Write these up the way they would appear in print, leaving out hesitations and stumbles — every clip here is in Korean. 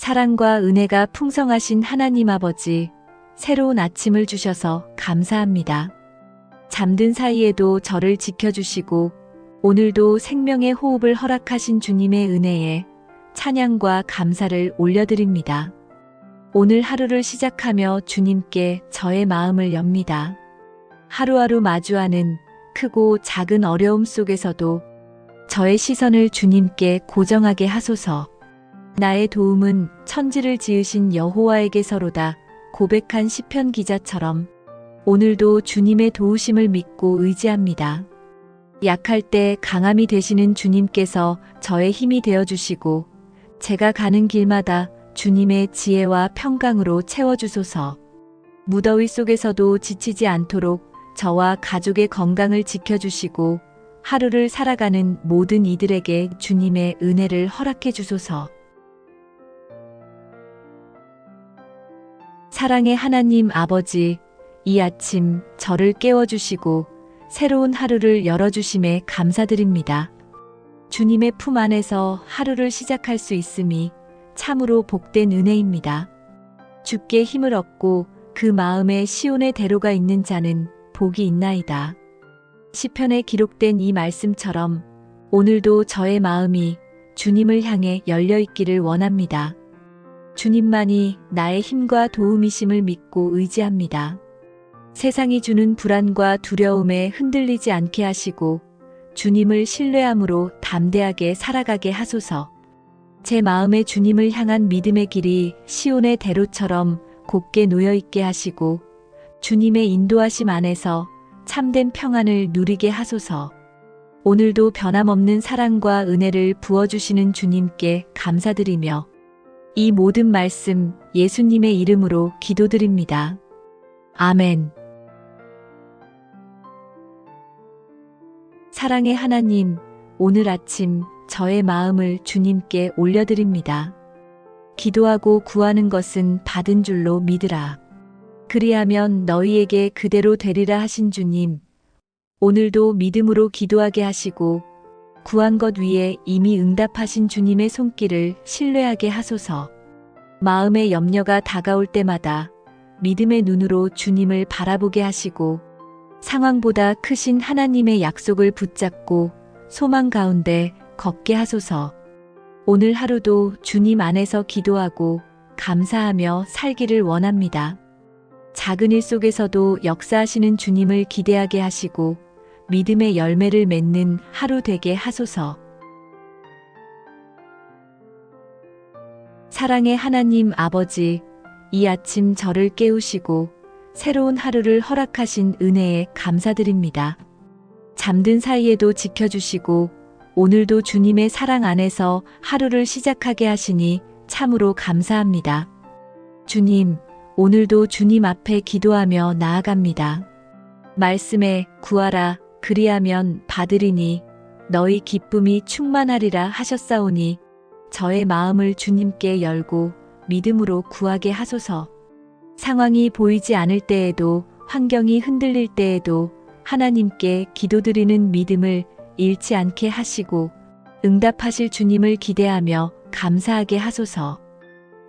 사랑과 은혜가 풍성하신 하나님 아버지, 새로운 아침을 주셔서 감사합니다. 잠든 사이에도 저를 지켜주시고 오늘도 생명의 호흡을 허락하신 주님의 은혜에 찬양과 감사를 올려드립니다. 오늘 하루를 시작하며 주님께 저의 마음을 엽니다. 하루하루 마주하는 크고 작은 어려움 속에서도 저의 시선을 주님께 고정하게 하소서. 나의 도움은 천지를 지으신 여호와에게서로다 고백한 시편 기자처럼 오늘도 주님의 도우심을 믿고 의지합니다. 약할 때 강함이 되시는 주님께서 저의 힘이 되어주시고 제가 가는 길마다 주님의 지혜와 평강으로 채워주소서. 무더위 속에서도 지치지 않도록 저와 가족의 건강을 지켜주시고 하루를 살아가는 모든 이들에게 주님의 은혜를 허락해 주소서. 사랑의 하나님 아버지, 이 아침 저를 깨워주시고 새로운 하루를 열어주심에 감사드립니다. 주님의 품 안에서 하루를 시작할 수 있음이 참으로 복된 은혜입니다. 주께 힘을 얻고 그 마음에 시온의 대로가 있는 자는 복이 있나이다. 시편에 기록된 이 말씀처럼 오늘도 저의 마음이 주님을 향해 열려 있기를 원합니다. 주님만이 나의 힘과 도움이심을 믿고 의지합니다. 세상이 주는 불안과 두려움에 흔들리지 않게 하시고 주님을 신뢰함으로 담대하게 살아가게 하소서. 제 마음에 주님을 향한 믿음의 길이 시온의 대로처럼 곧게 놓여있게 하시고 주님의 인도하심 안에서 참된 평안을 누리게 하소서. 오늘도 변함없는 사랑과 은혜를 부어주시는 주님께 감사드리며 이 모든 말씀 예수님의 이름으로 기도드립니다. 아멘. 사랑의 하나님, 오늘 아침 저의 마음을 주님께 올려드립니다. 기도하고 구하는 것은 받은 줄로 믿으라. 그리하면 너희에게 그대로 되리라 하신 주님, 오늘도 믿음으로 기도하게 하시고 구한 것 위에 이미 응답하신 주님의 손길을 신뢰하게 하소서. 마음의 염려가 다가올 때마다 믿음의 눈으로 주님을 바라보게 하시고 상황보다 크신 하나님의 약속을 붙잡고 소망 가운데 걷게 하소서. 오늘 하루도 주님 안에서 기도하고 감사하며 살기를 원합니다. 작은 일 속에서도 역사하시는 주님을 기대하게 하시고 믿음의 열매를 맺는 하루 되게 하소서. 사랑의 하나님 아버지, 이 아침 저를 깨우시고 새로운 하루를 허락하신 은혜에 감사드립니다. 잠든 사이에도 지켜주시고 오늘도 주님의 사랑 안에서 하루를 시작하게 하시니 참으로 감사합니다. 주님, 오늘도 주님 앞에 기도하며 나아갑니다. 말씀에 구하라 그리하면 받으리니 너희 기쁨이 충만하리라 하셨사오니 저의 마음을 주님께 열고 믿음으로 구하게 하소서. 상황이 보이지 않을 때에도 환경이 흔들릴 때에도 하나님께 기도드리는 믿음을 잃지 않게 하시고 응답하실 주님을 기대하며 감사하게 하소서.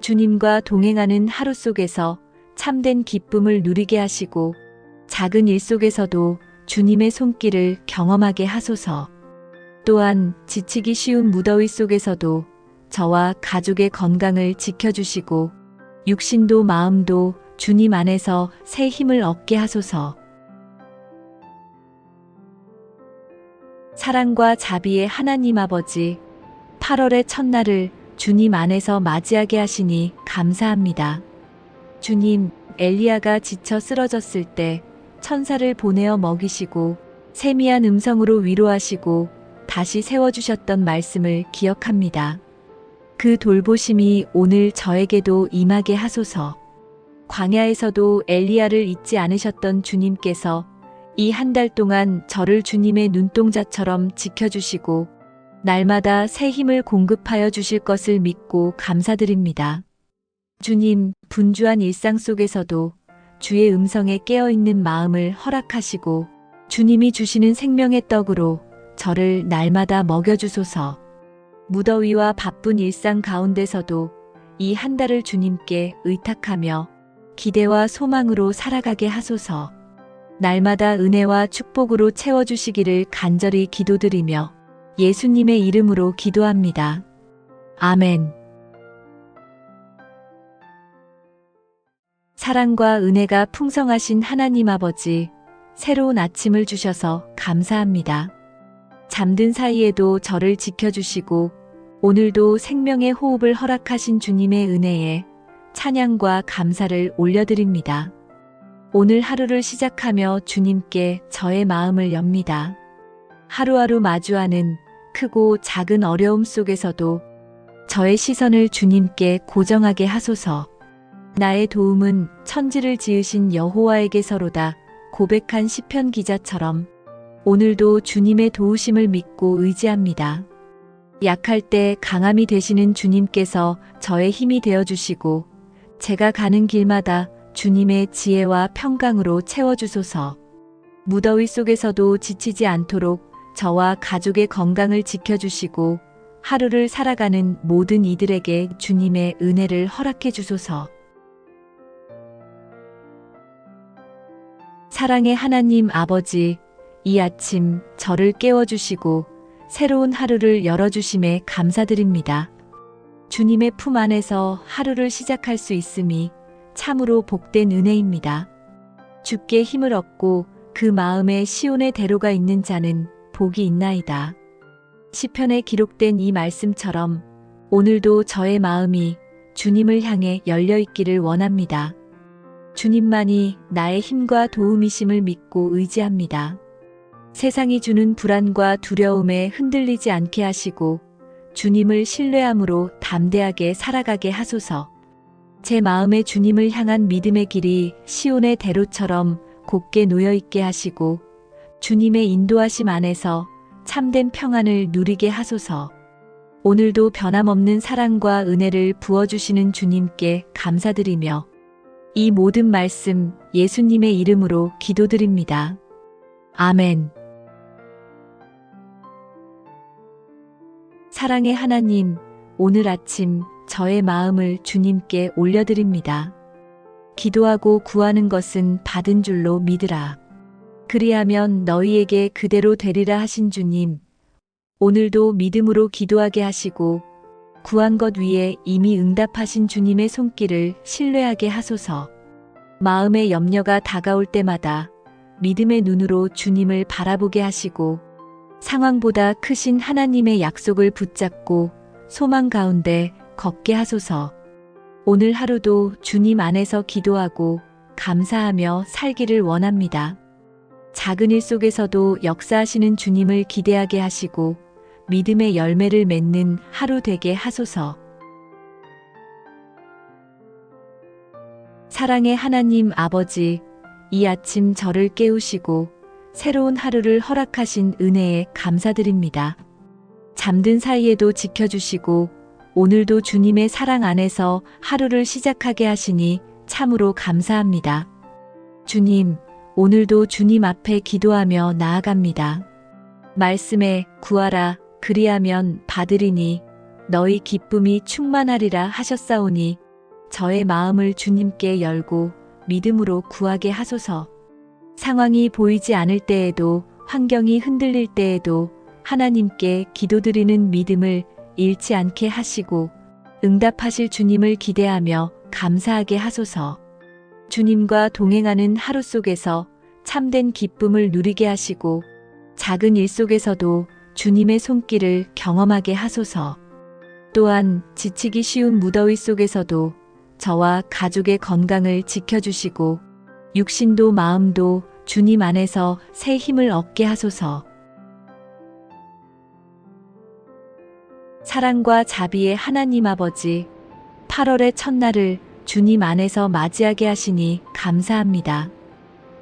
주님과 동행하는 하루 속에서 참된 기쁨을 누리게 하시고 작은 일 속에서도 주님의 손길을 경험하게 하소서. 또한 지치기 쉬운 무더위 속에서도 저와 가족의 건강을 지켜주시고 육신도 마음도 주님 안에서 새 힘을 얻게 하소서. 사랑과 자비의 하나님 아버지, 8월의 첫날을 주님 안에서 맞이하게 하시니 감사합니다. 주님, 엘리야가 지쳐 쓰러졌을 때 천사를 보내어 먹이시고 세미한 음성으로 위로하시고 다시 세워주셨던 말씀을 기억합니다. 그 돌보심이 오늘 저에게도 임하게 하소서. 광야에서도 엘리야를 잊지 않으셨던 주님께서 이 한 달 동안 저를 주님의 눈동자처럼 지켜주시고 날마다 새 힘을 공급하여 주실 것을 믿고 감사드립니다. 주님, 분주한 일상 속에서도 주의 음성에 깨어있는 마음을 허락하시고 주님이 주시는 생명의 떡으로 저를 날마다 먹여주소서. 무더위와 바쁜 일상 가운데서도 이 한 달을 주님께 의탁하며 기대와 소망으로 살아가게 하소서. 날마다 은혜와 축복으로 채워주시기를 간절히 기도드리며 예수님의 이름으로 기도합니다. 아멘. 사랑과 은혜가 풍성하신 하나님 아버지, 새로운 아침을 주셔서 감사합니다. 잠든 사이에도 저를 지켜주시고 오늘도 생명의 호흡을 허락하신 주님의 은혜에 찬양과 감사를 올려드립니다. 오늘 하루를 시작하며 주님께 저의 마음을 엽니다. 하루하루 마주하는 크고 작은 어려움 속에서도 저의 시선을 주님께 고정하게 하소서. 나의 도움은 천지를 지으신 여호와에게서로다 고백한 시편 기자처럼 오늘도 주님의 도우심을 믿고 의지합니다. 약할 때 강함이 되시는 주님께서 저의 힘이 되어주시고 제가 가는 길마다 주님의 지혜와 평강으로 채워주소서. 무더위 속에서도 지치지 않도록 저와 가족의 건강을 지켜주시고 하루를 살아가는 모든 이들에게 주님의 은혜를 허락해 주소서. 사랑의 하나님 아버지, 이 아침 저를 깨워주시고 새로운 하루를 열어주심에 감사드립니다. 주님의 품 안에서 하루를 시작할 수 있음이 참으로 복된 은혜입니다. 주께 힘을 얻고 그 마음에 시온의 대로가 있는 자는 복이 있나이다. 시편에 기록된 이 말씀처럼 오늘도 저의 마음이 주님을 향해 열려 있기를 원합니다. 주님만이 나의 힘과 도움이심을 믿고 의지합니다. 세상이 주는 불안과 두려움에 흔들리지 않게 하시고 주님을 신뢰함으로 담대하게 살아가게 하소서. 제 마음에 주님을 향한 믿음의 길이 시온의 대로처럼 곧게 놓여 있게 하시고 주님의 인도하심 안에서 참된 평안을 누리게 하소서. 오늘도 변함없는 사랑과 은혜를 부어주시는 주님께 감사드리며 이 모든 말씀 예수님의 이름으로 기도드립니다. 아멘. 사랑의 하나님, 오늘 아침 저의 마음을 주님께 올려드립니다. 기도하고 구하는 것은 받은 줄로 믿으라. 그리하면 너희에게 그대로 되리라 하신 주님, 오늘도 믿음으로 기도하게 하시고 구한 것 위에 이미 응답하신 주님의 손길을 신뢰하게 하소서. 마음의 염려가 다가올 때마다 믿음의 눈으로 주님을 바라보게 하시고 상황보다 크신 하나님의 약속을 붙잡고 소망 가운데 걷게 하소서. 오늘 하루도 주님 안에서 기도하고 감사하며 살기를 원합니다. 작은 일 속에서도 역사하시는 주님을 기대하게 하시고 믿음의 열매를 맺는 하루 되게 하소서. 사랑의 하나님 아버지, 이 아침 저를 깨우시고 새로운 하루를 허락하신 은혜에 감사드립니다. 잠든 사이에도 지켜주시고 오늘도 주님의 사랑 안에서 하루를 시작하게 하시니 참으로 감사합니다. 주님, 오늘도 주님 앞에 기도하며 나아갑니다. 말씀에 구하라 그리하면 받으리니 너희 기쁨이 충만하리라 하셨사오니 저의 마음을 주님께 열고 믿음으로 구하게 하소서. 상황이 보이지 않을 때에도 환경이 흔들릴 때에도 하나님께 기도드리는 믿음을 잃지 않게 하시고 응답하실 주님을 기대하며 감사하게 하소서. 주님과 동행하는 하루 속에서 참된 기쁨을 누리게 하시고 작은 일 속에서도 주님의 손길을 경험하게 하소서. 또한 지치기 쉬운 무더위 속에서도 저와 가족의 건강을 지켜주시고 육신도 마음도 주님 안에서 새 힘을 얻게 하소서. 사랑과 자비의 하나님 아버지, 8월의 첫날을 주님 안에서 맞이하게 하시니 감사합니다.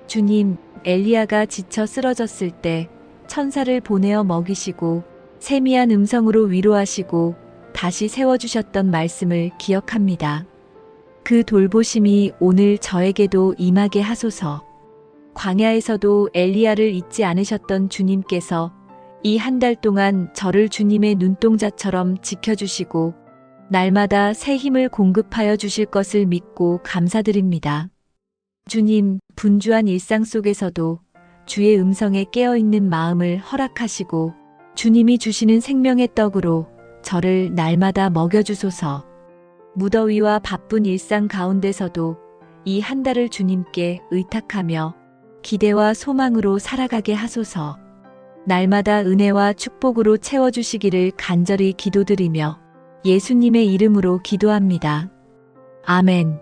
주님, 엘리야가 지쳐 쓰러졌을 때 천사를 보내어 먹이시고 세미한 음성으로 위로하시고 다시 세워주셨던 말씀을 기억합니다. 그 돌보심이 오늘 저에게도 임하게 하소서. 광야에서도 엘리야를 잊지 않으셨던 주님께서 이 한 달 동안 저를 주님의 눈동자처럼 지켜주시고 날마다 새 힘을 공급하여 주실 것을 믿고 감사드립니다. 주님, 분주한 일상 속에서도 주의 음성에 깨어있는 마음을 허락하시고 주님이 주시는 생명의 떡으로 저를 날마다 먹여주소서. 무더위와 바쁜 일상 가운데서도 이 한 달을 주님께 의탁하며 기대와 소망으로 살아가게 하소서. 날마다 은혜와 축복으로 채워주시기를 간절히 기도드리며 예수님의 이름으로 기도합니다. 아멘.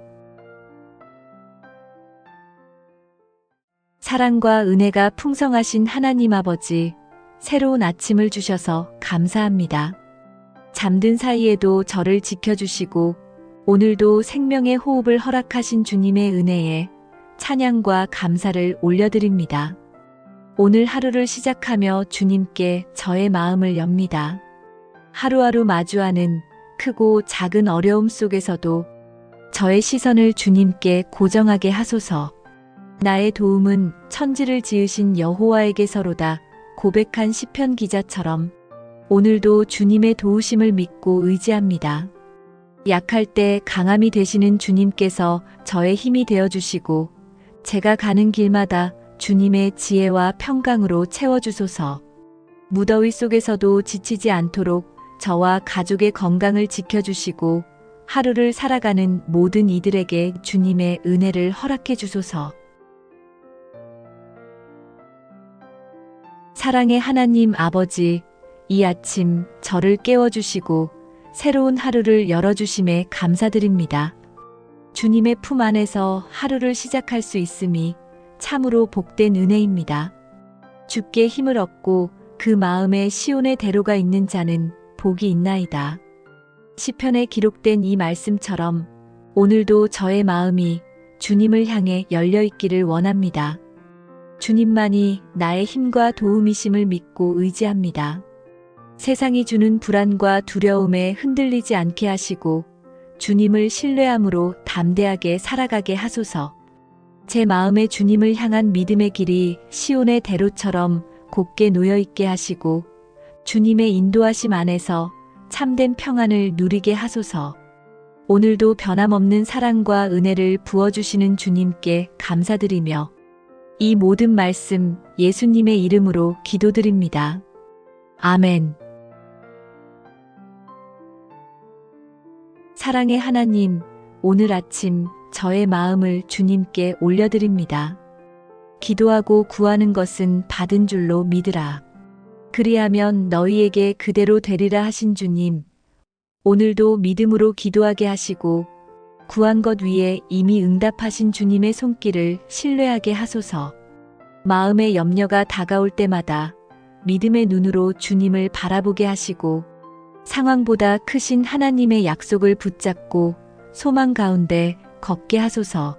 사랑과 은혜가 풍성하신 하나님 아버지, 새로운 아침을 주셔서 감사합니다. 잠든 사이에도 저를 지켜주시고 오늘도 생명의 호흡을 허락하신 주님의 은혜에 찬양과 감사를 올려드립니다. 오늘 하루를 시작하며 주님께 저의 마음을 엽니다. 하루하루 마주하는 크고 작은 어려움 속에서도 저의 시선을 주님께 고정하게 하소서. 나의 도움은 천지를 지으신 여호와에게서로다 고백한 시편 기자처럼 오늘도 주님의 도우심을 믿고 의지합니다. 약할 때 강함이 되시는 주님께서 저의 힘이 되어주시고 제가 가는 길마다 주님의 지혜와 평강으로 채워주소서. 무더위 속에서도 지치지 않도록 저와 가족의 건강을 지켜주시고 하루를 살아가는 모든 이들에게 주님의 은혜를 허락해 주소서. 사랑의 하나님 아버지, 이 아침 저를 깨워주시고 새로운 하루를 열어주심에 감사드립니다. 주님의 품 안에서 하루를 시작할 수 있음이 참으로 복된 은혜입니다. 주께 힘을 얻고 그 마음에 시온의 대로가 있는 자는 복이 있나이다. 시편에 기록된 이 말씀처럼 오늘도 저의 마음이 주님을 향해 열려 있기를 원합니다. 주님만이 나의 힘과 도움이심을 믿고 의지합니다. 세상이 주는 불안과 두려움에 흔들리지 않게 하시고 주님을 신뢰함으로 담대하게 살아가게 하소서. 제 마음에 주님을 향한 믿음의 길이 시온의 대로처럼 곧게 놓여 있게 하시고 주님의 인도하심 안에서 참된 평안을 누리게 하소서. 오늘도 변함없는 사랑과 은혜를 부어주시는 주님께 감사드리며 이 모든 말씀 예수님의 이름으로 기도드립니다. 아멘. 사랑의 하나님, 오늘 아침 저의 마음을 주님께 올려드립니다. 기도하고 구하는 것은 받은 줄로 믿으라. 그리하면 너희에게 그대로 되리라 하신 주님, 오늘도 믿음으로 기도하게 하시고 구한 것 위에 이미 응답하신 주님의 손길을 신뢰하게 하소서. 마음의 염려가 다가올 때마다 믿음의 눈으로 주님을 바라보게 하시고 상황보다 크신 하나님의 약속을 붙잡고 소망 가운데 걷게 하소서.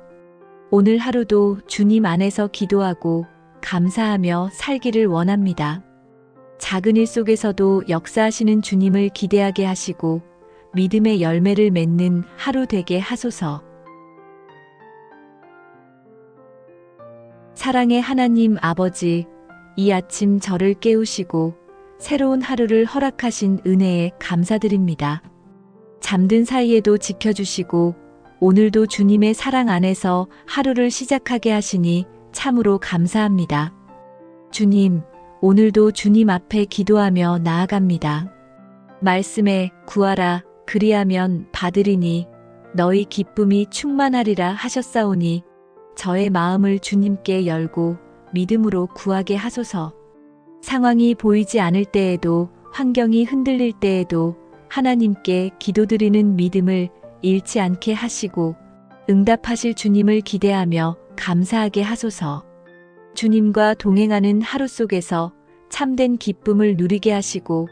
오늘 하루도 주님 안에서 기도하고 감사하며 살기를 원합니다. 작은 일 속에서도 역사하시는 주님을 기대하게 하시고 믿음의 열매를 맺는 하루 되게 하소서. 사랑의 하나님 아버지, 이 아침 저를 깨우시고 새로운 하루를 허락하신 은혜에 감사드립니다. 잠든 사이에도 지켜주시고 오늘도 주님의 사랑 안에서 하루를 시작하게 하시니 참으로 감사합니다. 주님, 오늘도 주님 앞에 기도하며 나아갑니다. 말씀에 구하라 그리하면 받으리니 너희 기쁨이 충만하리라 하셨사오니 저의 마음을 주님께 열고 믿음으로 구하게 하소서. 상황이 보이지 않을 때에도 환경이 흔들릴 때에도 하나님께 기도드리는 믿음을 잃지 않게 하시고 응답하실 주님을 기대하며 감사하게 하소서. 주님과 동행하는 하루 속에서 참된 기쁨을 누리게 하시고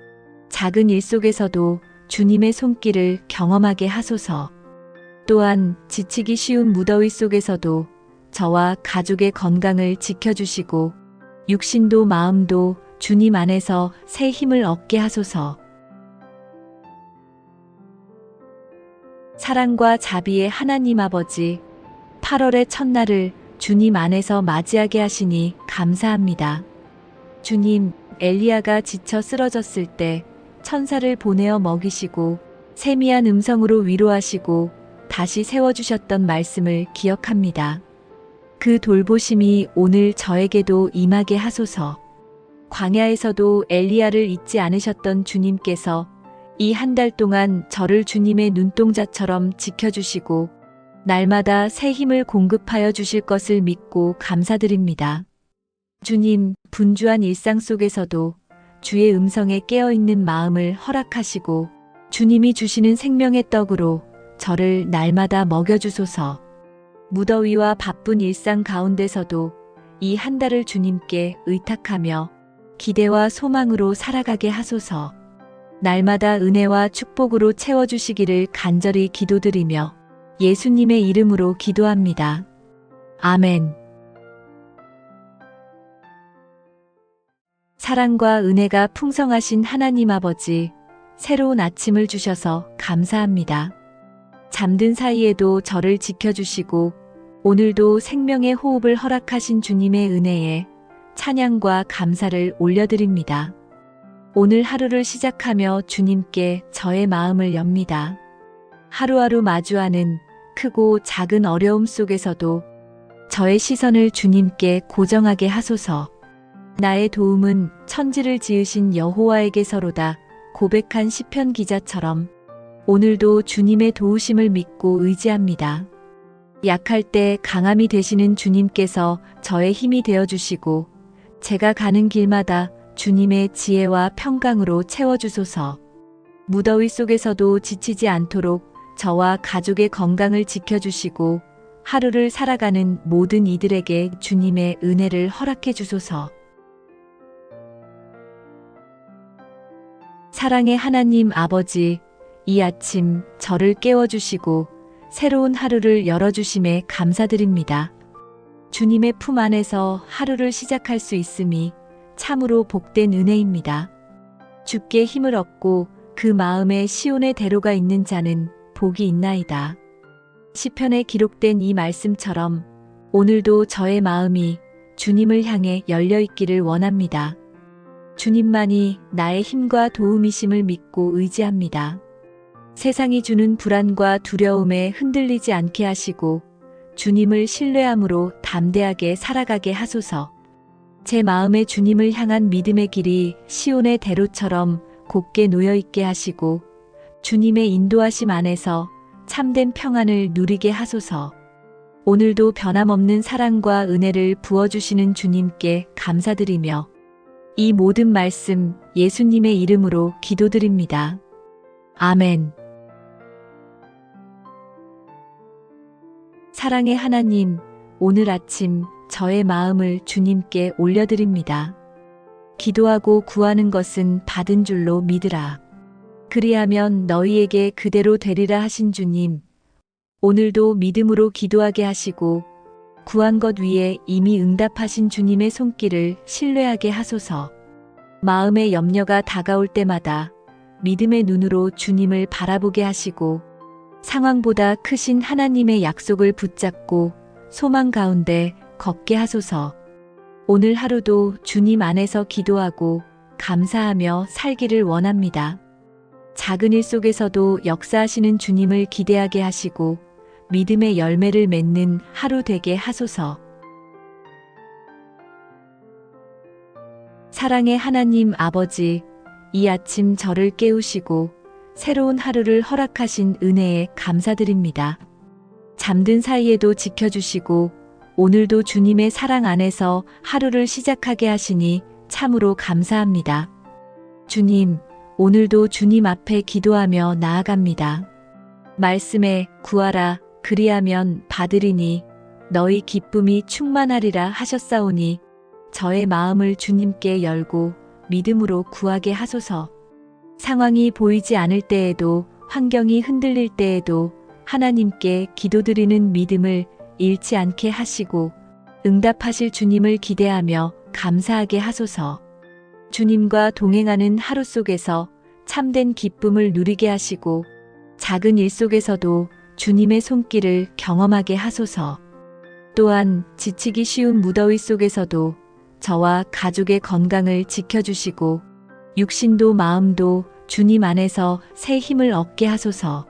작은 일 속에서도 주님의 손길을 경험하게 하소서. 또한 지치기 쉬운 무더위 속에서도 저와 가족의 건강을 지켜주시고 육신도 마음도 주님 안에서 새 힘을 얻게 하소서. 사랑과 자비의 하나님 아버지, 8월의 첫날을 주님 안에서 맞이하게 하시니 감사합니다. 주님, 엘리야가 지쳐 쓰러졌을 때 천사를 보내어 먹이시고 세미한 음성으로 위로하시고 다시 세워주셨던 말씀을 기억합니다. 그 돌보심이 오늘 저에게도 임하게 하소서. 광야에서도 엘리야를 잊지 않으셨던 주님께서 이 한 달 동안 저를 주님의 눈동자처럼 지켜주시고 날마다 새 힘을 공급하여 주실 것을 믿고 감사드립니다. 주님, 분주한 일상 속에서도 주의 음성에 깨어있는 마음을 허락하시고 주님이 주시는 생명의 떡으로 저를 날마다 먹여주소서. 무더위와 바쁜 일상 가운데서도 이 한 달을 주님께 의탁하며 기대와 소망으로 살아가게 하소서. 날마다 은혜와 축복으로 채워주시기를 간절히 기도드리며 예수님의 이름으로 기도합니다. 아멘. 사랑과 은혜가 풍성하신 하나님 아버지, 새로운 아침을 주셔서 감사합니다. 잠든 사이에도 저를 지켜주시고 오늘도 생명의 호흡을 허락하신 주님의 은혜에 찬양과 감사를 올려드립니다. 오늘 하루를 시작하며 주님께 저의 마음을 엽니다. 하루하루 마주하는 크고 작은 어려움 속에서도 저의 시선을 주님께 고정하게 하소서. 나의 도움은 천지를 지으신 여호와에게서로다 고백한 시편 기자처럼 오늘도 주님의 도우심을 믿고 의지합니다. 약할 때 강함이 되시는 주님께서 저의 힘이 되어주시고 제가 가는 길마다 주님의 지혜와 평강으로 채워주소서. 무더위 속에서도 지치지 않도록 저와 가족의 건강을 지켜주시고 하루를 살아가는 모든 이들에게 주님의 은혜를 허락해 주소서. 사랑의 하나님 아버지, 이 아침 저를 깨워주시고 새로운 하루를 열어주심에 감사드립니다. 주님의 품 안에서 하루를 시작할 수 있음이 참으로 복된 은혜입니다. 주께 힘을 얻고 그 마음에 시온의 대로가 있는 자는 복이 있나이다. 시편에 기록된 이 말씀처럼 오늘도 저의 마음이 주님을 향해 열려 있기를 원합니다. 주님만이 나의 힘과 도움이심을 믿고 의지합니다. 세상이 주는 불안과 두려움에 흔들리지 않게 하시고 주님을 신뢰함으로 담대하게 살아가게 하소서. 제 마음에 주님을 향한 믿음의 길이 시온의 대로처럼 곧게 놓여 있게 하시고 주님의 인도하심 안에서 참된 평안을 누리게 하소서. 오늘도 변함없는 사랑과 은혜를 부어주시는 주님께 감사드리며 이 모든 말씀 예수님의 이름으로 기도드립니다. 아멘. 사랑의 하나님, 오늘 아침 저의 마음을 주님께 올려드립니다. 기도하고 구하는 것은 받은 줄로 믿으라. 그리하면 너희에게 그대로 되리라 하신 주님, 오늘도 믿음으로 기도하게 하시고 구한 것 위에 이미 응답하신 주님의 손길을 신뢰하게 하소서. 마음의 염려가 다가올 때마다 믿음의 눈으로 주님을 바라보게 하시고 상황보다 크신 하나님의 약속을 붙잡고 소망 가운데 걷게 하소서. 오늘 하루도 주님 안에서 기도하고 감사하며 살기를 원합니다. 작은 일 속에서도 역사하시는 주님을 기대하게 하시고 믿음의 열매를 맺는 하루 되게 하소서. 사랑의 하나님 아버지, 이 아침 저를 깨우시고 새로운 하루를 허락하신 은혜에 감사드립니다. 잠든 사이에도 지켜주시고 오늘도 주님의 사랑 안에서 하루를 시작하게 하시니 참으로 감사합니다. 주님, 오늘도 주님 앞에 기도하며 나아갑니다. 말씀에 구하라 그리하면 받으리니 너희 기쁨이 충만하리라 하셨사오니 저의 마음을 주님께 열고 믿음으로 구하게 하소서. 상황이 보이지 않을 때에도 환경이 흔들릴 때에도 하나님께 기도드리는 믿음을 잃지 않게 하시고 응답하실 주님을 기대하며 감사하게 하소서. 주님과 동행하는 하루 속에서 참된 기쁨을 누리게 하시고 작은 일 속에서도 주님의 손길을 경험하게 하소서. 또한 지치기 쉬운 무더위 속에서도 저와 가족의 건강을 지켜주시고 육신도 마음도 주님 안에서 새 힘을 얻게 하소서.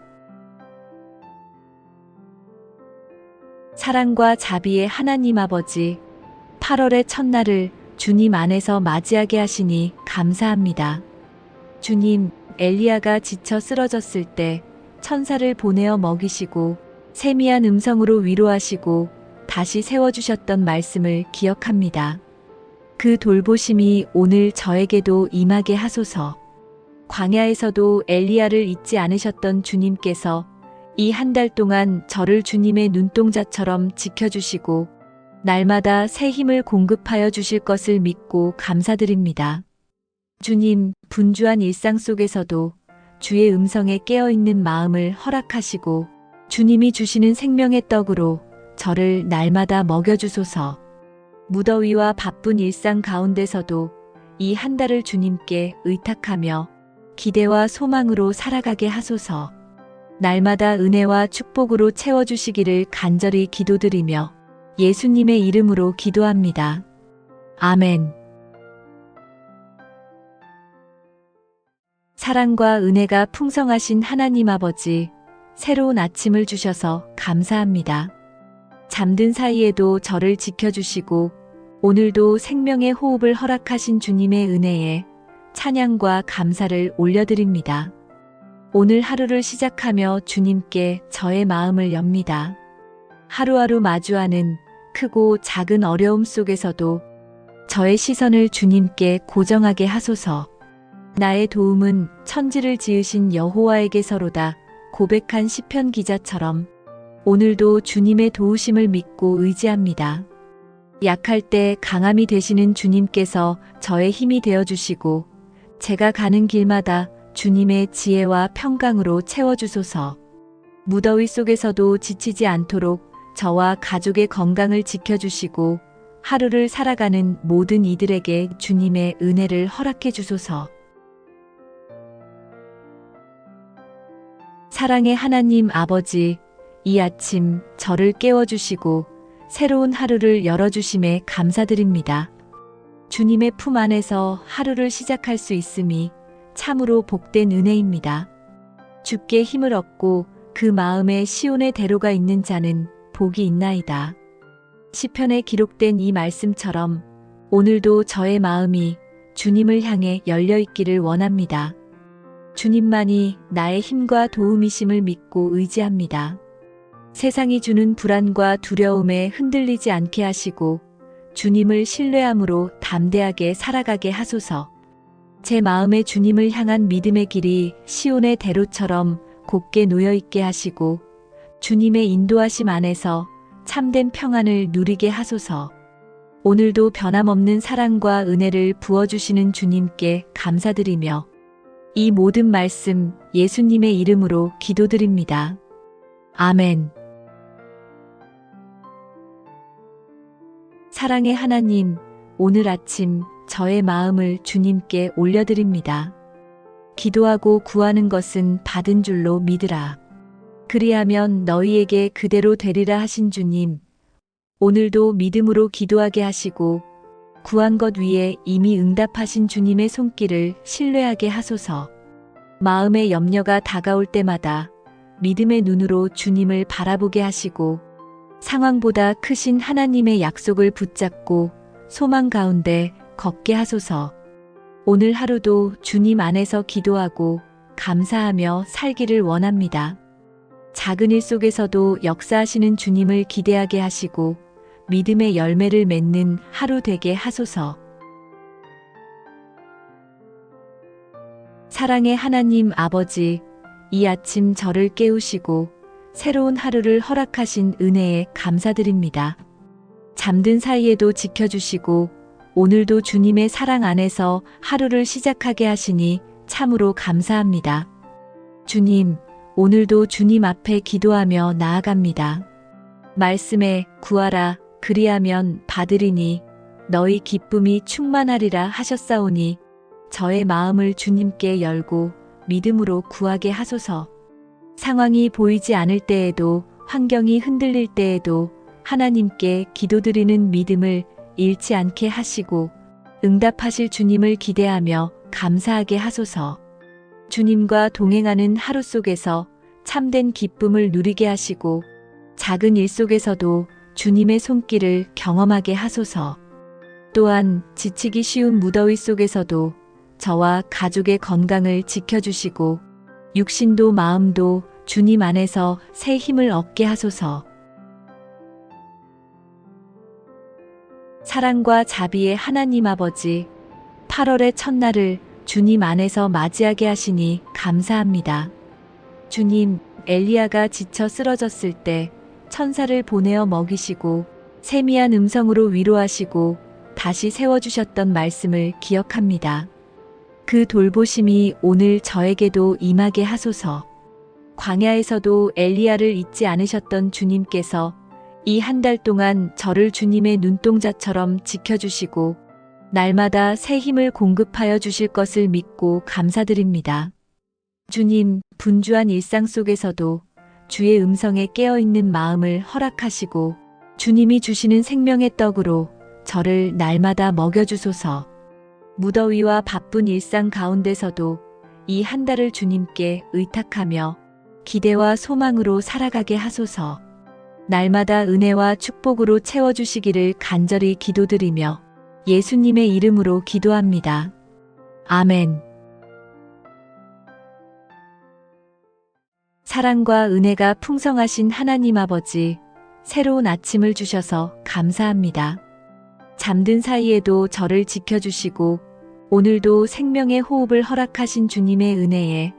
사랑과 자비의 하나님 아버지, 8월의 첫날을 주님 안에서 맞이하게 하시니 감사합니다. 주님, 엘리야가 지쳐 쓰러졌을 때 천사를 보내어 먹이시고 세미한 음성으로 위로하시고 다시 세워주셨던 말씀을 기억합니다. 그 돌보심이 오늘 저에게도 임하게 하소서. 광야에서도 엘리야를 잊지 않으셨던 주님께서 이 한 달 동안 저를 주님의 눈동자처럼 지켜주시고 날마다 새 힘을 공급하여 주실 것을 믿고 감사드립니다. 주님, 분주한 일상 속에서도 주의 음성에 깨어있는 마음을 허락하시고 주님이 주시는 생명의 떡으로 저를 날마다 먹여주소서. 무더위와 바쁜 일상 가운데서도 이 한 달을 주님께 의탁하며 기대와 소망으로 살아가게 하소서. 날마다 은혜와 축복으로 채워주시기를 간절히 기도드리며 예수님의 이름으로 기도합니다. 아멘. 사랑과 은혜가 풍성하신 하나님 아버지, 새로운 아침을 주셔서 감사합니다. 잠든 사이에도 저를 지켜주시고 오늘도 생명의 호흡을 허락하신 주님의 은혜에 찬양과 감사를 올려드립니다. 오늘 하루를 시작하며 주님께 저의 마음을 엽니다. 하루하루 마주하는 크고 작은 어려움 속에서도 저의 시선을 주님께 고정하게 하소서. 나의 도움은 천지를 지으신 여호와에게서로다 고백한 시편 기자처럼 오늘도 주님의 도우심을 믿고 의지합니다. 약할 때 강함이 되시는 주님께서 저의 힘이 되어주시고 제가 가는 길마다 주님의 지혜와 평강으로 채워주소서. 무더위 속에서도 지치지 않도록 저와 가족의 건강을 지켜주시고 하루를 살아가는 모든 이들에게 주님의 은혜를 허락해 주소서. 사랑의 하나님 아버지, 이 아침 저를 깨워주시고 새로운 하루를 열어주심에 감사드립니다. 주님의 품 안에서 하루를 시작할 수 있음이 참으로 복된 은혜입니다. 주께 힘을 얻고 그 마음에 시온의 대로가 있는 자는 복이 있나이다. 시편에 기록된 이 말씀처럼 오늘도 저의 마음이 주님을 향해 열려 있기를 원합니다. 주님만이 나의 힘과 도움이심을 믿고 의지합니다. 세상이 주는 불안과 두려움에 흔들리지 않게 하시고 주님을 신뢰함으로 담대하게 살아가게 하소서. 제 마음에 주님을 향한 믿음의 길이 시온의 대로처럼 곧게 놓여 있게 하시고 주님의 인도하심 안에서 참된 평안을 누리게 하소서. 오늘도 변함없는 사랑과 은혜를 부어주시는 주님께 감사드리며 이 모든 말씀 예수님의 이름으로 기도드립니다. 아멘. 사랑의 하나님, 오늘 아침 저의 마음을 주님께 올려드립니다. 기도하고 구하는 것은 받은 줄로 믿으라. 그리하면 너희에게 그대로 되리라 하신 주님, 오늘도 믿음으로 기도하게 하시고 구한 것 위에 이미 응답하신 주님의 손길을 신뢰하게 하소서. 마음의 염려가 다가올 때마다 믿음의 눈으로 주님을 바라보게 하시고 상황보다 크신 하나님의 약속을 붙잡고 소망 가운데 걷게 하소서. 오늘 하루도 주님 안에서 기도하고 감사하며 살기를 원합니다. 작은 일 속에서도 역사하시는 주님을 기대하게 하시고 믿음의 열매를 맺는 하루 되게 하소서. 사랑의 하나님 아버지, 이 아침 저를 깨우시고 새로운 하루를 허락하신 은혜에 감사드립니다. 잠든 사이에도 지켜주시고 오늘도 주님의 사랑 안에서 하루를 시작하게 하시니 참으로 감사합니다. 주님, 오늘도 주님 앞에 기도하며 나아갑니다. 말씀에 구하라 그리하면 받으리니 너희 기쁨이 충만하리라 하셨사오니 저의 마음을 주님께 열고 믿음으로 구하게 하소서. 상황이 보이지 않을 때에도 환경이 흔들릴 때에도 하나님께 기도드리는 믿음을 잃지 않게 하시고 응답하실 주님을 기대하며 감사하게 하소서. 주님과 동행하는 하루 속에서 참된 기쁨을 누리게 하시고 작은 일 속에서도 주님의 손길을 경험하게 하소서. 또한 지치기 쉬운 무더위 속에서도 저와 가족의 건강을 지켜주시고 육신도 마음도 주님 안에서 새 힘을 얻게 하소서. 사랑과 자비의 하나님 아버지, 8월의 첫날을 주님 안에서 맞이하게 하시니 감사합니다. 주님, 엘리야가 지쳐 쓰러졌을 때 천사를 보내어 먹이시고 세미한 음성으로 위로하시고 다시 세워주셨던 말씀을 기억합니다. 그 돌보심이 오늘 저에게도 임하게 하소서. 광야에서도 엘리야를 잊지 않으셨던 주님께서 이 한 달 동안 저를 주님의 눈동자처럼 지켜주시고 날마다 새 힘을 공급하여 주실 것을 믿고 감사드립니다. 주님, 분주한 일상 속에서도 주의 음성에 깨어있는 마음을 허락하시고 주님이 주시는 생명의 떡으로 저를 날마다 먹여주소서. 무더위와 바쁜 일상 가운데서도 이 한 달을 주님께 의탁하며 기대와 소망으로 살아가게 하소서. 날마다 은혜와 축복으로 채워주시기를 간절히 기도드리며 예수님의 이름으로 기도합니다. 아멘. 사랑과 은혜가 풍성하신 하나님 아버지, 새로운 아침을 주셔서 감사합니다. 잠든 사이에도 저를 지켜주시고 오늘도 생명의 호흡을 허락하신 주님의 은혜에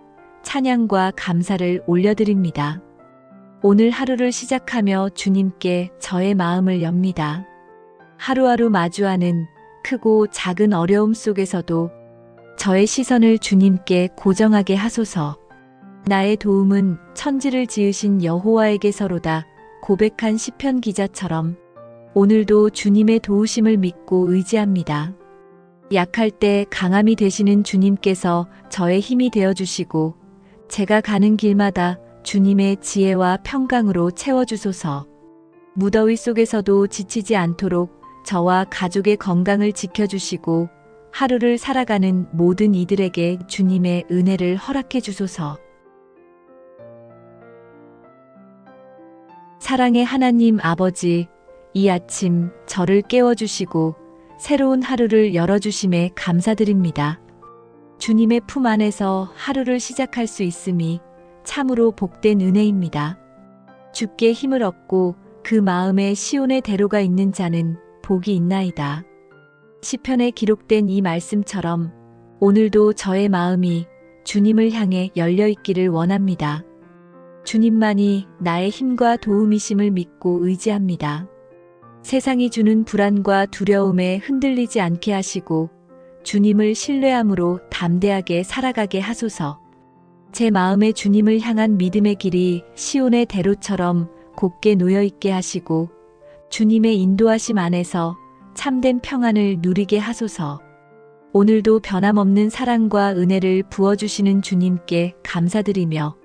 찬양과 감사를 올려드립니다. 오늘 하루를 시작하며 주님께 저의 마음을 엽니다. 하루하루 마주하는 크고 작은 어려움 속에서도 저의 시선을 주님께 고정하게 하소서. 나의 도움은 천지를 지으신 여호와에게서로다 고백한 시편 기자처럼 오늘도 주님의 도우심을 믿고 의지합니다. 약할 때 강함이 되시는 주님께서 저의 힘이 되어주시고 제가 가는 길마다 주님의 지혜와 평강으로 채워주소서. 무더위 속에서도 지치지 않도록 저와 가족의 건강을 지켜주시고 하루를 살아가는 모든 이들에게 주님의 은혜를 허락해 주소서. 사랑의 하나님 아버지, 이 아침 저를 깨워주시고 새로운 하루를 열어주심에 감사드립니다. 주님의 품 안에서 하루를 시작할 수 있음이 참으로 복된 은혜입니다. 주께 힘을 얻고 그 마음에 시온의 대로가 있는 자는 복이 있나이다. 시편에 기록된 이 말씀처럼 오늘도 저의 마음이 주님을 향해 열려 있기를 원합니다. 주님만이 나의 힘과 도움이심을 믿고 의지합니다. 세상이 주는 불안과 두려움에 흔들리지 않게 하시고 주님을 신뢰함으로 담대하게 살아가게 하소서. 제 마음에 주님을 향한 믿음의 길이 시온의 대로처럼 곧게 놓여있게 하시고 주님의 인도하심 안에서 참된 평안을 누리게 하소서. 오늘도 변함없는 사랑과 은혜를 부어주시는 주님께 감사드리며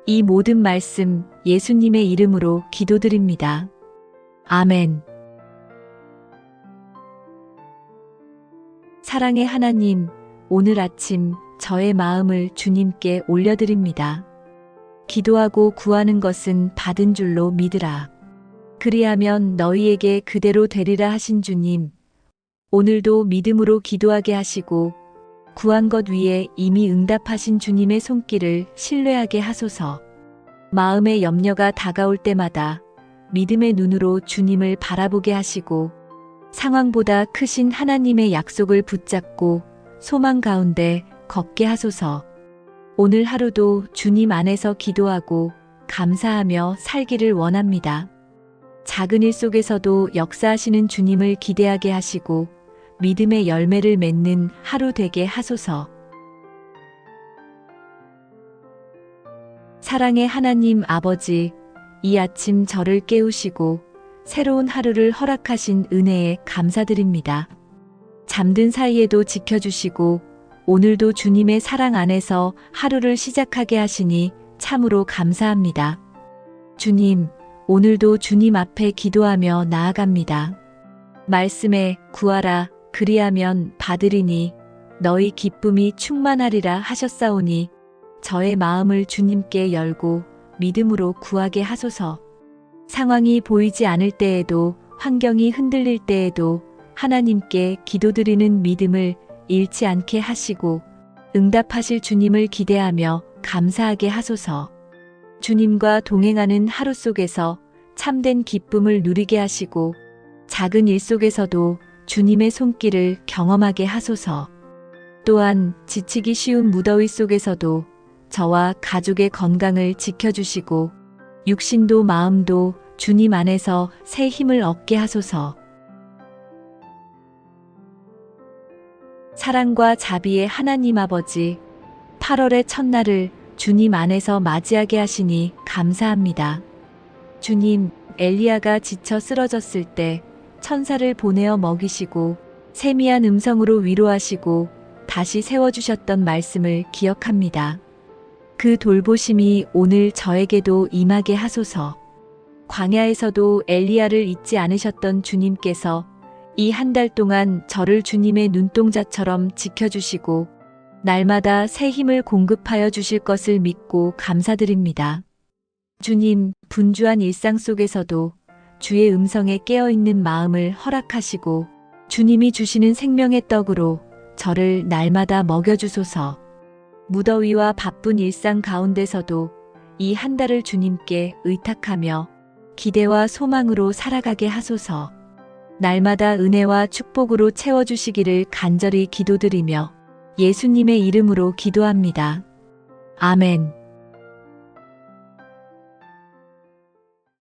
이 모든 말씀 예수님의 이름으로 기도드립니다. 아멘. 사랑의 하나님, 오늘 아침 저의 마음을 주님께 올려드립니다. 기도하고 구하는 것은 받은 줄로 믿으라. 그리하면 너희에게 그대로 되리라 하신 주님, 오늘도 믿음으로 기도하게 하시고 구한 것 위에 이미 응답하신 주님의 손길을 신뢰하게 하소서. 마음의 염려가 다가올 때마다 믿음의 눈으로 주님을 바라보게 하시고 상황보다 크신 하나님의 약속을 붙잡고 소망 가운데 걷게 하소서. 오늘 하루도 주님 안에서 기도하고 감사하며 살기를 원합니다. 작은 일 속에서도 역사하시는 주님을 기대하게 하시고 믿음의 열매를 맺는 하루 되게 하소서. 사랑의 하나님 아버지, 이 아침 저를 깨우시고 새로운 하루를 허락하신 은혜에 감사드립니다. 잠든 사이에도 지켜주시고 오늘도 주님의 사랑 안에서 하루를 시작하게 하시니 참으로 감사합니다. 주님, 오늘도 주님 앞에 기도하며 나아갑니다. 말씀에 구하라 그리하면 받으리니 너희 기쁨이 충만하리라 하셨사오니 저의 마음을 주님께 열고 믿음으로 구하게 하소서. 상황이 보이지 않을 때에도, 환경이 흔들릴 때에도 하나님께 기도드리는 믿음을 잃지 않게 하시고 응답하실 주님을 기대하며 감사하게 하소서. 주님과 동행하는 하루 속에서 참된 기쁨을 누리게 하시고 작은 일 속에서도 주님의 손길을 경험하게 하소서. 또한 지치기 쉬운 무더위 속에서도 저와 가족의 건강을 지켜주시고 육신도 마음도 주님 안에서 새 힘을 얻게 하소서. 사랑과 자비의 하나님 아버지, 8월의 첫날을 주님 안에서 맞이하게 하시니 감사합니다. 주님, 엘리야가 지쳐 쓰러졌을 때 천사를 보내어 먹이시고 세미한 음성으로 위로하시고 다시 세워주셨던 말씀을 기억합니다. 그 돌보심이 오늘 저에게도 임하게 하소서. 광야에서도 엘리야를 잊지 않으셨던 주님께서 이 한 달 동안 저를 주님의 눈동자처럼 지켜주시고 날마다 새 힘을 공급하여 주실 것을 믿고 감사드립니다. 주님, 분주한 일상 속에서도 주의 음성에 깨어있는 마음을 허락하시고 주님이 주시는 생명의 떡으로 저를 날마다 먹여주소서. 무더위와 바쁜 일상 가운데서도 이 한 달을 주님께 의탁하며 기대와 소망으로 살아가게 하소서. 날마다 은혜와 축복으로 채워주시기를 간절히 기도드리며 예수님의 이름으로 기도합니다. 아멘.